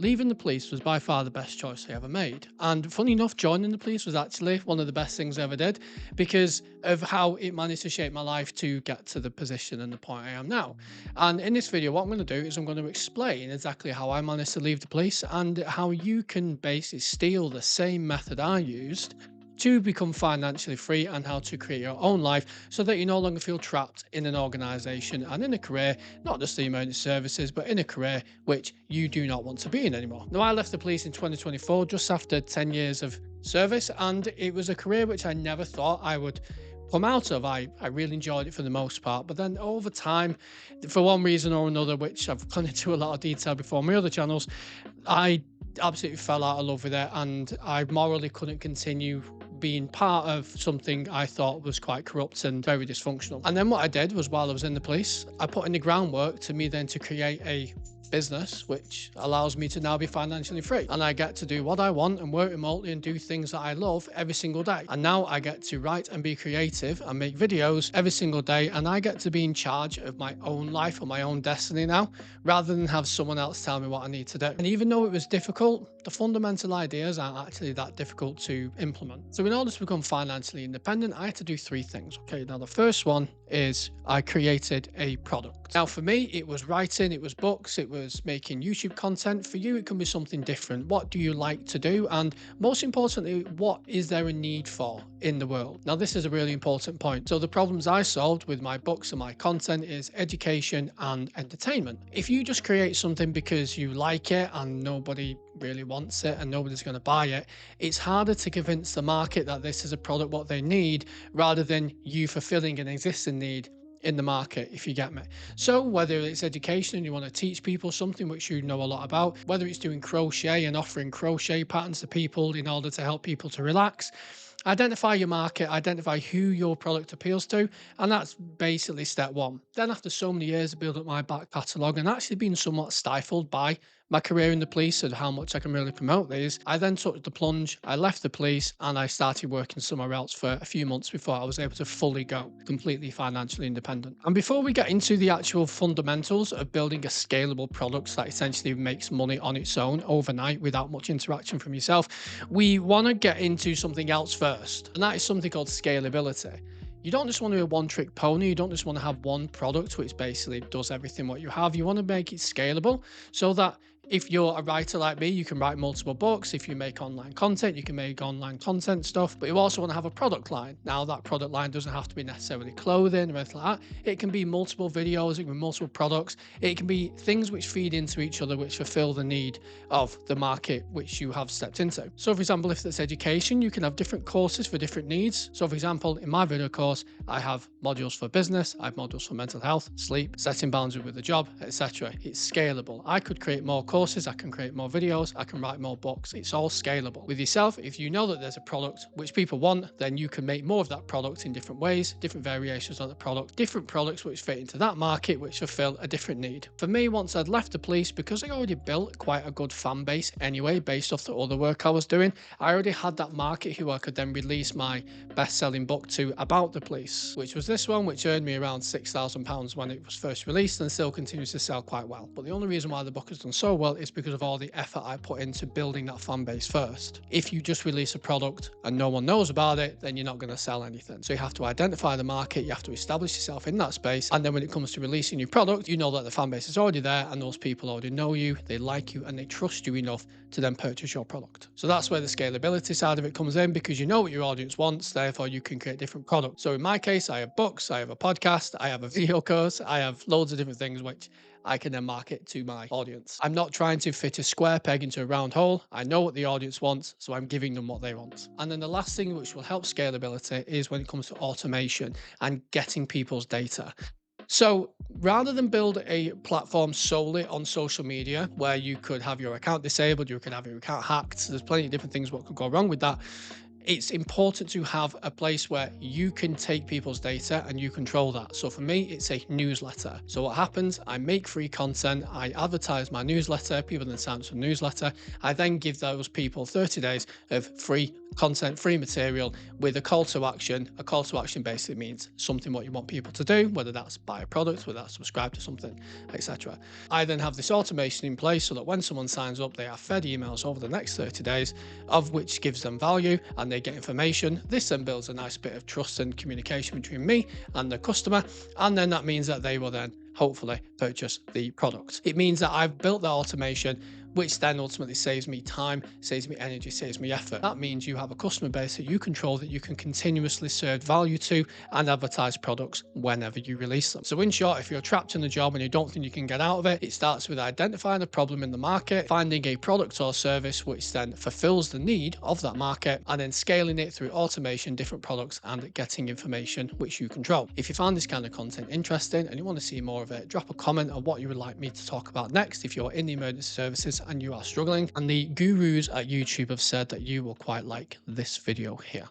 Leaving the police was by far the best choice I ever made. And funny enough, joining the police was actually one of the best things I ever did because of how it managed to shape my life to get to the position and the point I am now. And in this video, what I'm going to do is I'm going to explain exactly how I managed to leave the police and how you can basically steal the same method I used to become financially free and how to create your own life so that you no longer feel trapped in an organization and in a career, not just the emergency services, but in a career which you do not want to be in anymore. Now, I left the police in 2024 just after 10 years of service, and it was a career which I never thought I would come out of. I really enjoyed it for the most part, but then over time, for one reason or another, which I've gone into a lot of detail before on my other channels, I absolutely fell out of love with it, and I morally couldn't continue being part of something I thought was quite corrupt and very dysfunctional. And then what I did was, while I was in the police, I put in the groundwork to me then to create a business which allows me to now be financially free, and I get to do what I want and work remotely and do things that I love every single day. And now I get to write and be creative and make videos every single day, and I get to be in charge of my own life or my own destiny now, rather than have someone else tell me what I need to do. And even though it was difficult, the fundamental ideas aren't actually that difficult to implement. So in order to become financially independent, I had to do three things. Okay, now the first one is I created a product. Now for me, it was writing, it was books, it was making YouTube content. For you, it can be something different. What do you like to do? And most importantly, what is there a need for in the world? Now, this is a really important point. So the problems I solved with my books and my content is education and entertainment. If you just create something because you like it and nobody really wants it and nobody's going to buy it, it's harder to convince the market that this is a product what they need, rather than you fulfilling an existing need in the market, if you get me. So whether it's education and you want to teach people something which you know a lot about, whether it's doing crochet and offering crochet patterns to people in order to help people to relax, identify your market, identify who your product appeals to, and that's basically step one. Then after so many years of building up my back catalogue and actually being somewhat stifled by my career in the police and how much I can really promote these, I then took the plunge, I left the police, and I started working somewhere else for a few months before I was able to fully go completely financially independent. And before we get into the actual fundamentals of building a scalable product that essentially makes money on its own overnight without much interaction from yourself, we want to get into something else first, and that is something called scalability. You don't just want to be a one trick pony. You don't just want to have one product which basically does everything what you have. You want to make it scalable so that if you're a writer like me, you can write multiple books. If you make online content, you can make online content stuff, but you also want to have a product line. Now, that product line doesn't have to be necessarily clothing or anything like that. It can be multiple videos, it can be multiple products. It can be things which feed into each other, which fulfill the need of the market which you have stepped into. So for example, if it's education, you can have different courses for different needs. So for example, in my video course, I have modules for business, I have modules for mental health, sleep, setting boundaries with the job, etc. It's scalable. I could create more courses, I can create more videos, I can write more books. It's all scalable. With yourself, if you know that there's a product which people want, then you can make more of that product in different ways, different variations of the product, different products which fit into that market, which fulfill a different need. For me, once I'd left the police, because I already built quite a good fan base anyway, based off the other work I was doing, I already had that market who I could then release my best-selling book to about the police, which was this one, which earned me around £6,000 when it was first released and still continues to sell quite well. But the only reason why the book has done so well is because of all the effort I put into building that fan base first. If you just release a product and no one knows about it, then you're not going to sell anything. So you have to identify the market, you have to establish yourself in that space, and then when it comes to releasing your product, you know that the fan base is already there and those people already know you, they like you, and they trust you enough to then purchase your product. So that's where the scalability side of it comes in, because you know what your audience wants, therefore you can create different products. So in my case, I have books, I have a podcast, I have a video course, I have loads of different things which I can then market to my audience. I'm not trying to fit a square peg into a round hole. I know what the audience wants, so I'm giving them what they want. And then the last thing which will help scalability is when it comes to automation and getting people's data. So rather than build a platform solely on social media where you could have your account disabled, you could have your account hacked, there's plenty of different things what could go wrong with that. It's important to have a place where you can take people's data and you control that. So for me, it's a newsletter. So what happens, I make free content, I advertise my newsletter, people then sign up to the newsletter. I then give those people 30 days of free content, free material with a call to action. A call to action basically means something what you want people to do, whether that's buy a product, whether that's subscribe to something, etc. I then have this automation in place so that when someone signs up, they are fed emails over the next 30 days, of which gives them value and they get information. This then builds a nice bit of trust and communication between me and the customer. And then that means that they will then hopefully purchase the product. It means that I've built that automation, which then ultimately saves me time, saves me energy, saves me effort. That means you have a customer base that you control, that you can continuously serve value to and advertise products whenever you release them. So in short, if you're trapped in a job and you don't think you can get out of it, it starts with identifying a problem in the market, finding a product or service which then fulfills the need of that market, and then scaling it through automation, different products, and getting information which you control. If you found this kind of content interesting and you want to see more of it, drop a comment on what you would like me to talk about next if you're in the emergency services and you are struggling. And the gurus at YouTube have said that you will quite like this video here.